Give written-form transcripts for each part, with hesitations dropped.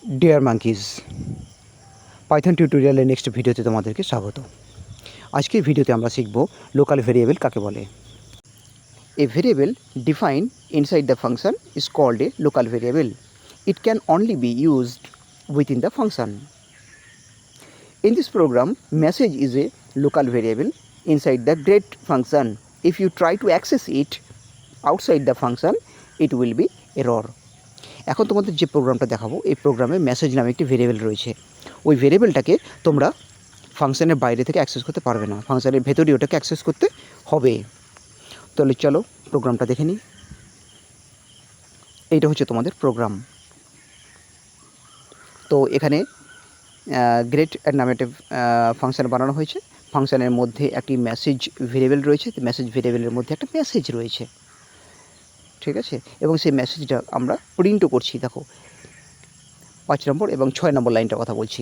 Deer monkeys, Python টিউটোরিয়ালের next ভিডিওতে তোমাদেরকে স্বাগত। আজকের ভিডিওতে আমরা শিখব লোকাল ভেরিয়েবল কাকে বলে। A variable defined inside the function is called a local variable. It can only be used within the function. In this program, message is a local variable inside the get function. If you try to access it outside the function, it will be error. এখন তোমাদের যে প্রোগ্রামটা দেখাবো, এই প্রোগ্রামে message নামে একটি variable রয়েছে। ওই ভেরিয়েবলটাকে তোমরা ফাংশনের বাইরে থেকে অ্যাক্সেস করতে পারবে না, ফাংশনের ভেতরেই ওটাকে অ্যাক্সেস করতে হবে। তাহলে চলো প্রোগ্রামটা দেখে নিই। এইটা হচ্ছে তোমাদের প্রোগ্রাম। তো এখানে গ্রেট নামে একটা ফাংশন বানানো হয়েছে। ফাংশনের মধ্যে একটি মেসেজ ভেরিয়েবল রয়েছে, মেসেজ ভেরিয়েবলের মধ্যে একটা মেসেজ রয়েছে, ঠিক আছে। এবং সেই মেসেজটা আমরা প্রিন্টও করছি। দেখো 5 নম্বর এবং 6 নম্বর লাইনটার কথা বলছি।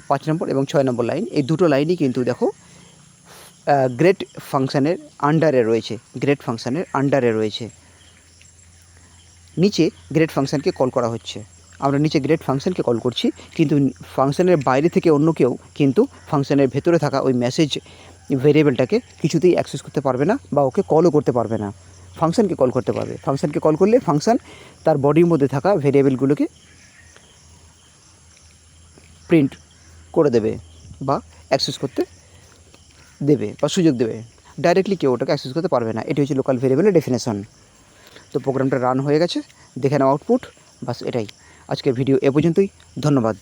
5 নম্বর এবং 6 নম্বর লাইন, এই দুটো লাইনই কিন্তু দেখো গ্রেট ফাংশানের আন্ডারে রয়েছে, গ্রেট ফাংশানের আন্ডারে রয়েছে। নিচে গ্রেট ফাংশানকে কল করা হচ্ছে, আমরা নিচে গ্রেট ফাংশানকে কল করছি, কিন্তু ফাংশানের বাইরে থেকে অন্য কেউ কিন্তু ফাংশানের ভেতরে থাকা ওই মেসেজ ভেরিয়েবলটাকে কিছুতেই অ্যাক্সেস করতে পারবে না বা ওকে কলও করতে পারবে না। ফাংশানকে কল করতে পারবে। ফাংশানকে কল করলে ফাংশান তার বডির মধ্যে থাকা ভেরিয়েবলগুলোকে প্রিন্ট করে দেবে বা অ্যাক্সেস করতে দেবে বা সুযোগ দেবে। ডাইরেক্টলি কেউ ওটাকে অ্যাক্সেস করতে পারবে না। এটি হচ্ছে লোকাল ভেরিয়েবলের ডেফিনেশন। তো প্রোগ্রামটা রান হয়ে গেছে, দেখে নাও আউটপুট। বাস এটাই। আজকের ভিডিও এ পর্যন্তই। ধন্যবাদ।